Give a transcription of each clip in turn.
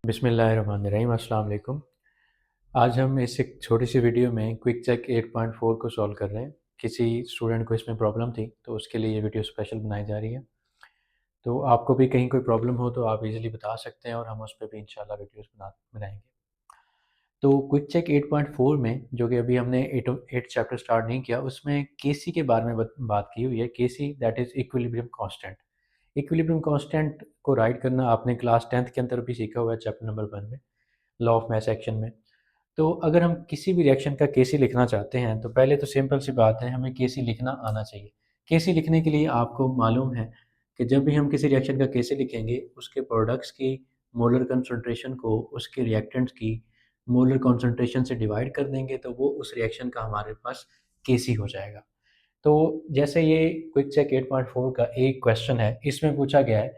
बिस्मिल्लाहिर्रहमानिर्रहीम अस्सलाम वालेकुम। आज हम इस एक छोटी सी वीडियो में क्विक चेक 8.4 को सॉल्व कर रहे हैं। किसी स्टूडेंट को इसमें प्रॉब्लम थी तो उसके लिए ये वीडियो स्पेशल बनाई जा रही है। तो आपको भी कहीं कोई प्रॉब्लम हो तो आप इजीली बता सकते हैं और हम उस पे भी इंशाल्लाह वीडियोस बनाएंगे। तो क्विक चेक 8.4 में जो कि अभी हमने 8 चैप्टर स्टार्ट नहीं किया उसमें केसी के बारे में बात की हुई है। KC that is equilibrium constant. Equilibrium constant को राइट करना आपने क्लास 10th के अंदर भी सीखा हुआ है चैप्टर नंबर 1 में, लॉ ऑफ मैथ सेक्शन में। तो अगर हम किसी भी रिएक्शन का केसी लिखना चाहते हैं तो पहले तो सिंपल सी बात है, हमें केसी लिखना आना चाहिए। केसी लिखने के लिए आपको मालूम है कि जब भी हम किसी रिएक्शन का केसी लिखेंगे उसके प्रोडक्ट्स की मोलर कंसंट्रेशन को उसके रिएक्टेंट्स की मोलर कंसंट्रेशन से डिवाइड कर देंगे तो वो उस रिएक्शन का हमारे पास केसी हो जाएगा। तो जैसे ये क्विक चेक 8.4 का एक क्वेश्चन है, इसमें पूछा गया है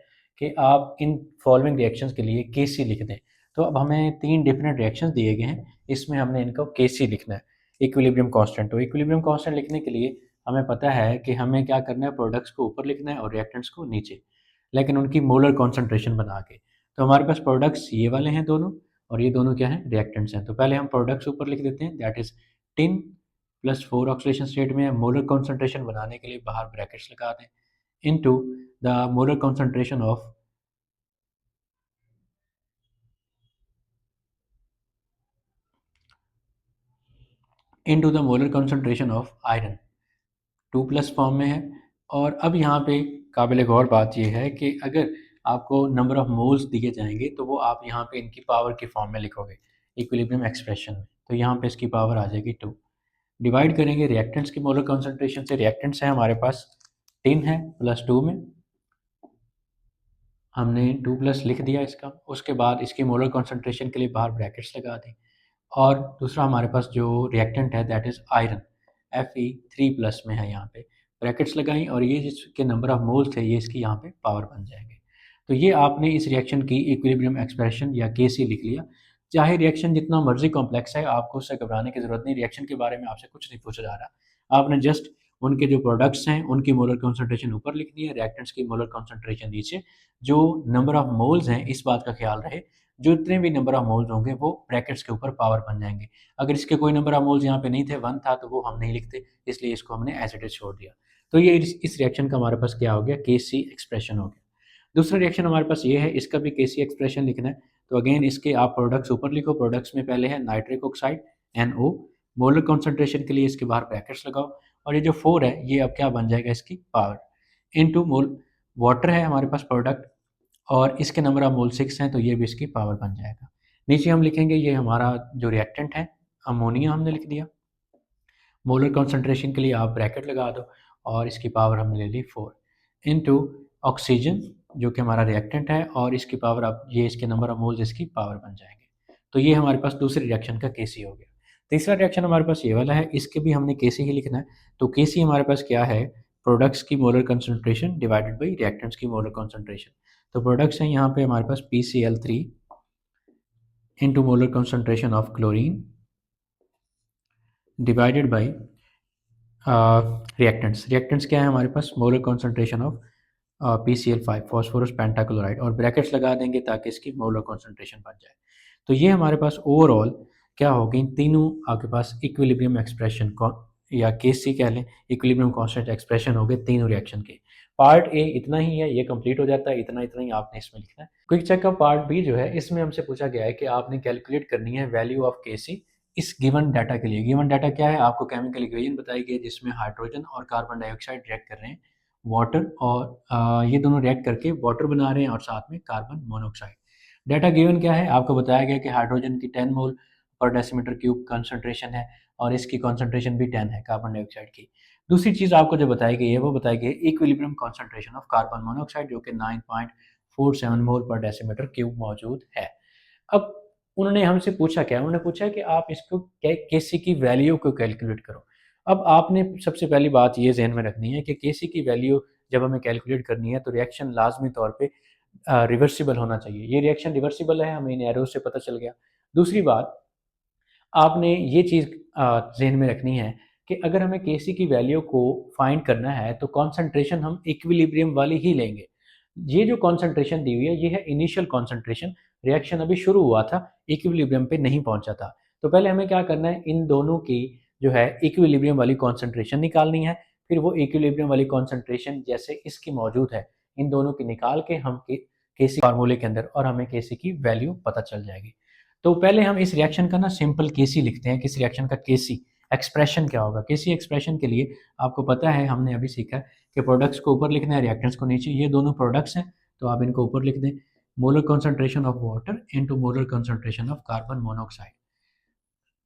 कि आप इन फॉलोइंग रिएक्शंस के लिए केसी लिख दें। तो अब हमें 3 डिफरेंट रिएक्शंस दिए गए हैं, इसमें हमने इनको केसी लिखना है, इक्विलिब्रियम कांस्टेंट। तो इक्विलिब्रियम कांस्टेंट लिखने के लिए हमें पता है कि हमें क्या करना है, प्रोडक्ट्स को ऊपर लिखना है और रिएक्टेंट्स को नीचे, लेकिन उनकी मोलर कॉन्सेंट्रेशन बना के। तो हमारे पास प्रोडक्ट्स ये वाले हैं दोनों, और ये दोनों क्या हैं, रिएक्टेंट्स हैं। तो पहले हम प्रोडक्ट्स ऊपर लिख देते हैं, that is tin +4 oxidation state में मोलर कॉन्सेंट्रेशन बनाने के लिए बाहर ब्रैकेट्स लगा दें, into the molar concentration of into the molar concentration of iron, 2+ form में है। और अब यहाँ पे काबिल गौर बात यह है कि अगर आपको नंबर ऑफ मोल्स दिए जाएंगे तो वो आप यहाँ पे इनकी पावर की फॉर्म में लिखोगे इक्विलिब्रियम एक्सप्रेशन में। तो यहाँ पे इसकी पावर आ जाएगी 2। डिवाइड करेंगे रिएक्टेंट्स की मोलर कॉन्सेंट्रेशन से। रिएक्टेंट्स है हमारे पास 10 है, +2 में हमने 2+ लिख दिया इसका। उसके बाद इसकी मोलर कॉन्सेंट्रेशन के लिए बाहर ब्रैकेट्स लगा दी। और दूसरा हमारे पास जो रिएक्टेंट है दैट इज़ आयरन, Fe3+ में है, यहाँ पे ब्रैकेट्स लगाई और ये जिसके नंबर ऑफ मोल्स थे ये इसकी यहाँ पे पावर बन जाएंगे। तो ये आपने इस रिएक्शन की इक्विलिब्रियम एक्सप्रेशन या केसी लिख लिया। चाहे रिएक्शन जितना मर्जी कॉम्प्लेक्स है, आपको उससे घबराने की ज़रूरत नहीं। रिएक्शन के बारे में आपसे कुछ नहीं पूछा जा रहा, आपने जस्ट उनके जो प्रोडक्ट्स हैं उनकी मोलर कॉन्सेंट्रेशन ऊपर लिखनी है, रिएक्टेंट्स की मोलर कॉन्सेंट्रेशन नीचे। जो नंबर ऑफ मोल्स हैं इस बात का ख्याल रहे, जो इतने भी नंबर ऑफ मोल्स होंगे वो ब्रैकेट्स के ऊपर पावर बन जाएंगे। अगर इसके कोई नंबर ऑफ मोल्स यहाँ पे नहीं थे, 1 था, तो वो हम नहीं लिखते, इसलिए इसको हमने एज इट इज छोड़ दिया। तो ये इस रिएक्शन का हमारे पास क्या हो गया, केसी एक्सप्रेशन हो गया। दूसरा रिएक्शन हमारे पास ये है, इसका भी केसी एक्सप्रेशन लिखना है। तो अगेन इसके आप प्रोडक्ट्स ऊपर लिखो। प्रोडक्ट्स में पहले है nitric oxide NO, molar concentration के लिए इसके बाहर ब्रैकेट्स लगाओ। और ये जो 4 है ये अब क्या बन जाएगा, इसकी पावर इनटू मोल वाटर है हमारे पास प्रोडक्ट, और इसके नंबर ऑफ मोल 6 हैं, तो ये भी इसकी पावर बन जाएगा। नीचे हम लिखेंगे ये हमारा जो रिएक्टेंट है, अमोनिया हमने लिख दिया। मोलर कॉन्सेंट्रेशन के लिए आप ब्रैकेट लगा दो और इसकी पावर हमने ले ली 4 इनटू ऑक्सीजन जो कि हमारा रिएक्टेंट है, और इसकी पावर अब ये इसके नंबर ऑफ मोल्स इसकी पावर बन जाएंगे। तो ये हमारे पास दूसरे रिएक्शन का केसी हो गया। तीसरा रिएक्शन हमारे पास ये वाला है, इसके भी हमने केसी ही लिखना है। तो केसी हमारे पास क्या है, प्रोडक्ट्स की molar concentration divided by reactants की मोलर कंसंट्रेशन। तो प्रोडक्ट्स हैं यहाँ पे हमारे पास PCl3 into molar concentration of chlorine divided by reactants. Reactants क्या है हमारे पास, molar concentration of PCl5 phosphorus pentachloride, और ब्रैकेट्स लगा देंगे ताकि इसकी मोलर कॉन्सेंट्रेशन बन जाए। तो ये हमारे पास ओवरऑल क्या हो गई, तीनों आपके पास इक्विलिब्रियम एक्सप्रेशन या केसी कह लें, इक्विलिब्रियम कांस्टेंट एक्सप्रेशन हो गए तीनों रिएक्शन के। पार्ट ए इतना ही है, ये कंप्लीट हो जाता है, इतना इतना ही आपने इसमें लिखना है। क्विक चेक का पार्ट बी जो है, इसमें हमसे पूछा गया है कि आपने कैलकुलेट करनी है वैल्यू ऑफ केसी इस गिवन डाटा के लिए। गिवन डाटा क्या है, आपको केमिकल इक्वेशन बताई गई है जिसमें हाइड्रोजन और कार्बन डाइऑक्साइड रिएक्ट कर रहे हैं, वाटर और ये दोनों रिएक्ट करके वाटर बना रहे हैं और साथ में कार्बन मोनोऑक्साइड। डाटा गिवन क्या है, आपको बताया गया कि हाइड्रोजन की 10 मोल पर डेसीमीटर क्यूब कंसंट्रेशन है और इसकी कंसंट्रेशन भी 10 है कार्बन डाइऑक्साइड की। दूसरी चीज़ आपको जो बताई गई है वो बताई गई है equilibrium concentration of carbon monoxide जो कि 9.47 मोल पर डेसीमीटर क्यूब मौजूद है। अब उन्होंने हमसे पूछा क्या, उन्होंने पूछा कि आप इसको केसी की वैल्यू को कैलकुलेट करो। अब आपने सबसे पहली बात ये ज़हन में रखनी है कि केसी की वैल्यू जब हमें कैलकुलेट करनी है तो रिएक्शन लाजमी तौर पे रिवर्सिबल होना चाहिए। ये रिएक्शन रिवर्सिबल है, हमें इन एरो से पता चल गया। दूसरी बात, आपने ये चीज़ ज़हन में रखनी है कि अगर हमें केसी की वैल्यू को फाइंड करना है तो कॉन्सेंट्रेशन हम इक्विलिब्रियम वाली ही लेंगे। ये जो कॉन्सेंट्रेशन दी हुई है ये है इनिशियल कॉन्सेंट्रेशन, रिएक्शन अभी शुरू हुआ था, इक्विलिब्रियम पे नहीं पहुंचा था। तो पहले हमें क्या करना है, इन दोनों की जो है इक्विलिब्रियम वाली कॉन्सेंट्रेशन निकालनी है। फिर वो इक्विलिब्रियम वाली कॉन्सेंट्रेशन जैसे इसकी मौजूद है, इन दोनों की निकाल के हम केसी फार्मूले के अंदर, और हमें केसी की वैल्यू पता चल जाएगी। तो पहले हम इस रिएक्शन का ना सिंपल केसी लिखते हैं, किस रिएक्शन का केसी एक्सप्रेशन क्या होगा। केसी एक्सप्रेशन के लिए आपको पता है, हमने अभी सीखा है कि प्रोडक्ट्स को ऊपर लिखना है, रिएक्टेंट्स को नीचे। ये दोनों प्रोडक्ट्स हैं तो आप इनको ऊपर लिख दें, molar concentration of water into molar concentration of carbon monoxide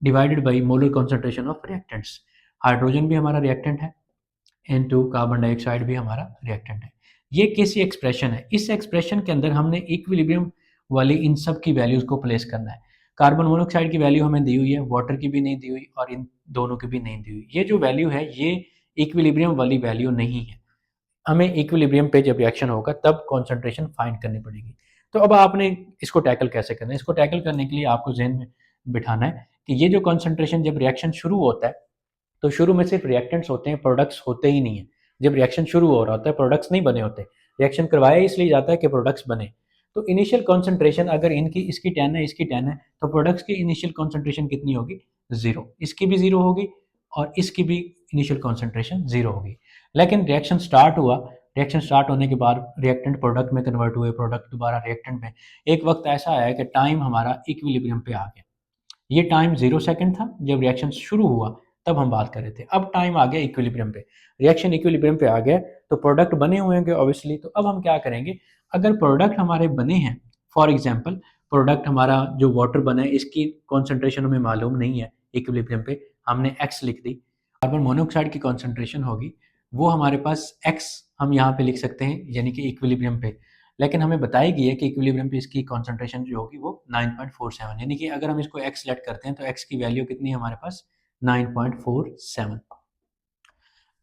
divided by molar concentration of reactants. Hydrogen भी हमारा रिएक्टेंट है, इनटू कार्बन डाइऑक्साइड भी हमारा रिएक्टेंट है। ये कैसी एक्सप्रेशन है, इस एक्सप्रेशन के अंदर हमने इक्विलिब्रियम वाली इन सब की वैल्यूज को प्लेस करना है। कार्बन मोनोऑक्साइड की वैल्यू हमें दी हुई है, वाटर की भी नहीं दी हुई और इन दोनों की भी नहीं दी हुई। ये जो वैल्यू है ये इक्विलिब्रियम वाली वैल्यू नहीं है। हमें इक्विलिब्रियम पे जब रिएक्शन होगा तब कॉन्सेंट्रेशन फाइंड करनी पड़ेगी। तो अब आपने इसको टैकल कैसे करना है, इसको टैकल करने के लिए आपको जहन में बिठाना है कि ये जो कॉन्सेंट्रेशन जब रिएक्शन शुरू होता है तो शुरू में सिर्फ रिएक्टेंट्स होते हैं, प्रोडक्ट्स होते ही नहीं है। जब रिएक्शन शुरू हो रहा होता है प्रोडक्ट्स नहीं बने होते, रिएक्शन करवाया इसलिए जाता है कि प्रोडक्ट्स बने। तो इनिशियल कॉन्सेंट्रेशन अगर इनकी इसकी 10 है इसकी 10 है तो प्रोडक्ट्स की इनिशियल कॉन्सेंट्रेशन कितनी होगी, जीरो। इसकी भी जीरो होगी और इसकी भी इनिशियल कॉन्सेंट्रेशन जीरो होगी। लेकिन रिएक्शन स्टार्ट हुआ, रिएक्शन स्टार्ट होने के बाद रिएक्टेंट प्रोडक्ट में कन्वर्ट हुए, प्रोडक्ट दोबारा रिएक्टेंट में। एक वक्त ऐसा आया कि टाइम हमारा इक्विलिब्रियम पे आ गया। ये टाइम 0 सेकंड था जब रिएक्शन शुरू हुआ, तब हम बात कर रहे थे। अब टाइम आ गया इक्विलिब्रियम पे, रिएक्शन इक्विलिब्रियम पे आ गया तो प्रोडक्ट बने हुए होंगे ऑब्वियसली। तो अब हम क्या करेंगे, अगर प्रोडक्ट हमारे बने हैं, फॉर एग्जांपल प्रोडक्ट हमारा जो वाटर बना है इसकी कॉन्सेंट्रेशन हमें मालूम नहीं है इक्विलिब्रियम पे, हमने x लिख दी। कार्बन मोनोऑक्साइड की कॉन्सेंट्रेशन होगी वो हमारे पास x हम यहाँ पे लिख सकते हैं यानी कि इक्विलिब्रियम पे। लेकिन हमें बताई गई है कि इक्विलिब्रियम पे इसकी कॉन्सेंट्रेशन जो होगी वो 9.47, यानी कि अगर हम इसको x लेट करते हैं तो x की वैल्यू कितनी है हमारे पास, 9.47।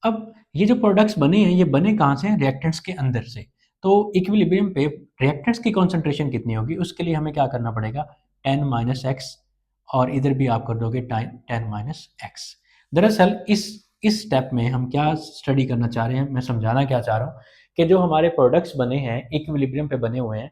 अब ये जो प्रोडक्ट्स बने हैं ये बने कहाँ से हैं, रिएक्टेंट्स के अंदर से। तो इक्विलिब्रियम पे रिएक्टेंट्स की कॉन्सेंट्रेशन कितनी होगी, उसके लिए हमें क्या करना पड़ेगा, 10 माइनस एक्स, और इधर भी आप कर दोगे 10 माइनस एक्स। दरअसल इस स्टेप में हम क्या स्टडी करना चाह रहे हैं, मैं समझाना क्या चाह रहा हूँ कि जो हमारे प्रोडक्ट्स बने हैं इक्विलिब्रियम पे बने हुए हैं,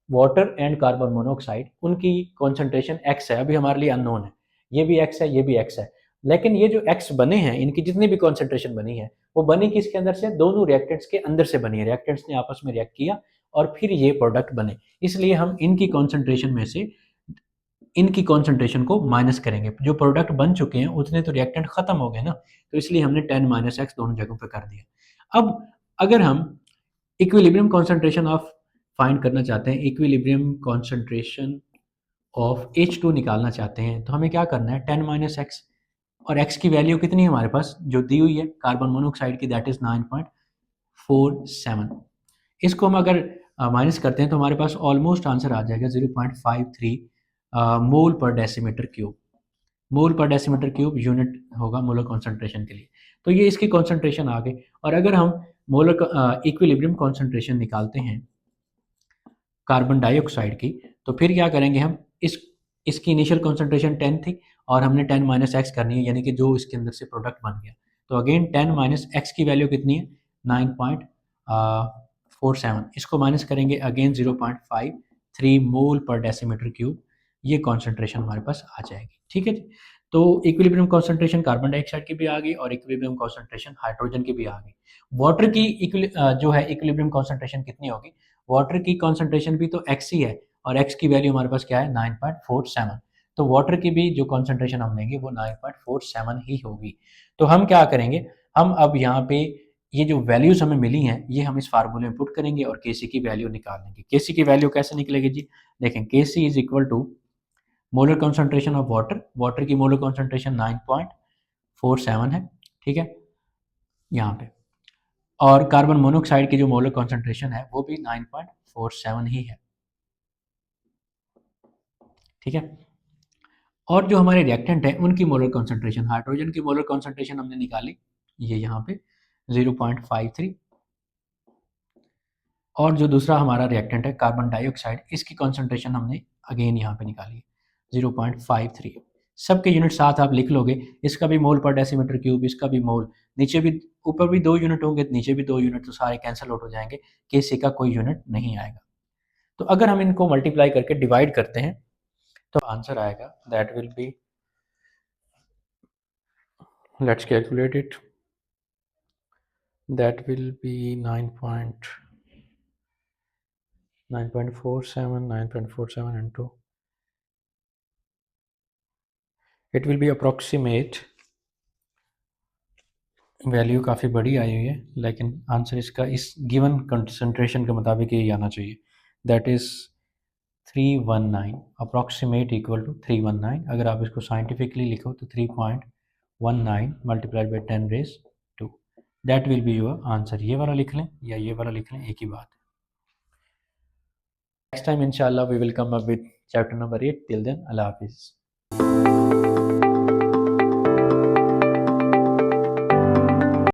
वाटर एंड कार्बन मोनोऑक्साइड, उनकी कॉन्सेंट्रेशन एक्स है, अभी हमारे लिए अननोन है। ये भी एक्स है, ये भी एक्स है। लेकिन ये जो एक्स बने हैं, इनकी जितनी भी कॉन्सेंट्रेशन बनी है वो बनी किसके अंदर से, दोनों रिएक्टेंट्स के अंदर से बनी है। रिएक्टेंट्स ने आपस में रिएक्ट किया और फिर ये प्रोडक्ट बने। इसलिए हम इनकी कॉन्सेंट्रेशन में से इनकी कॉन्सेंट्रेशन को माइनस करेंगे। जो प्रोडक्ट बन चुके हैं उतने तो रिएक्टेंट खत्म हो गए ना, तो इसलिए हमने 10 माइनस एक्स दोनों जगहों पे कर दिया। अब अगर हम इक्विलिब्रियम कॉन्सेंट्रेशन ऑफ फाइंड करना चाहते हैं, इक्विलिब्रियम कॉन्सेंट्रेशन ऑफ H2 निकालना चाहते हैं, तो हमें क्या करना है, 10 माइनस एक्स, और x की वैल्यू कितनी है हमारे पास जो दी हुई है कार्बन मोनोऑक्साइड की, दैट इज 9.47। इसको हम अगर माइनस करते हैं तो हमारे पास ऑलमोस्ट आंसर आ जाएगा 0.53 मोल पर डेसीमीटर क्यूब। मोल पर डेसीमीटर क्यूब यूनिट होगा मोलर कॉन्सेंट्रेशन के लिए। तो ये इसकी कॉन्सेंट्रेशन आ गई। और अगर हम मोलर इक्विलिब्रियम कॉन्सेंट्रेशन निकालते हैं कार्बन डाइऑक्साइड की, तो फिर क्या करेंगे हम, इसकी इनिशियल कॉन्सेंट्रेशन 10 थी और हमने 10 माइनस एक्स करनी है, यानी कि जो इसके अंदर से प्रोडक्ट बन गया। तो अगेन 10 माइनस एक्स की वैल्यू कितनी है, 9.47। इसको माइनस करेंगे अगेन 0.53 मोल पर डेसीमीटर क्यूब, ये कॉन्सेंट्रेशन हमारे पास आ जाएगी। ठीक है जी। तो इक्विलिब्रियम कॉन्सेंट्रेशन कार्बन डाइऑक्साइड की भी आ गई और इक्विलिब्रियम कॉन्सेंट्रेशन हाइड्रोजन की भी आ गई। वाटर की जो है इक्विलिब्रियम कॉन्सेंट्रेशन कितनी होगी, वाटर की कॉन्सेंट्रेशन भी तो एक्स ही है और एक्स की वैल्यू हमारे पास क्या है, 9.47। तो वाटर की भी जो कॉन्सेंट्रेशन हम लेंगे वो 9.47 ही होगी। तो हम क्या करेंगे, हम अब यहाँ पे ये जो वैल्यूज हमें मिली हैं ये हम इस फार्मूले में पुट करेंगे और केसी की वैल्यू निकाल लेंगे। केसी की वैल्यू कैसे निकलेगी जी, देखें, KC is equal to molar concentration of water, water की मोलर कॉन्सेंट्रेशन 9.47 है, ठीक है यहाँ पे, और कार्बन मोनोऑक्साइड की जो मोलर कॉन्सेंट्रेशन है वो भी 9.47 ही है, ठीक है। और जो हमारे रिएक्टेंट है उनकी मोलर कॉन्सेंट्रेशन, हाइड्रोजन की मोलर कॉन्सेंट्रेशन हमने निकाली, ये यहाँ पे 0.53, और जो दूसरा हमारा रिएक्टेंट है कार्बन डाइऑक्साइड, इसकी कॉन्सेंट्रेशन हमने अगेन यहाँ पे निकाली 0.53। सबके यूनिट साथ आप लिख लोगे, इसका भी मोल पर डेसीमीटर क्यूब, इसका भी मोल, नीचे भी ऊपर भी 2 यूनिट होंगे, नीचे भी 2 यूनिट, तो सारे कैंसिल आउट हो जाएंगे, किसी का कोई यूनिट नहीं आएगा। तो अगर हम इनको मल्टीप्लाई करके डिवाइड करते हैं तो आंसर आएगा that will B, let's calculate it, that will B 9.47 into, it will be approximate, value काफ़ी बड़ी आई हुई है, लेकिन आंसर इसका इस गिवन कंसंट्रेशन के मुताबिक ये आना चाहिए, that is 319, approximate equal to 319। अगर आप इसको साइंटिफिकली लिखो तो 3.19 multiplied by 10⁻², that will be your answer. ये वाला लिख लें या ये वाला लिख लें, एक ही बात है। नेक्स्ट टाइम इंशाल्लाह we will come up with chapter number 8। Till then, अल्लाह हाफिज़।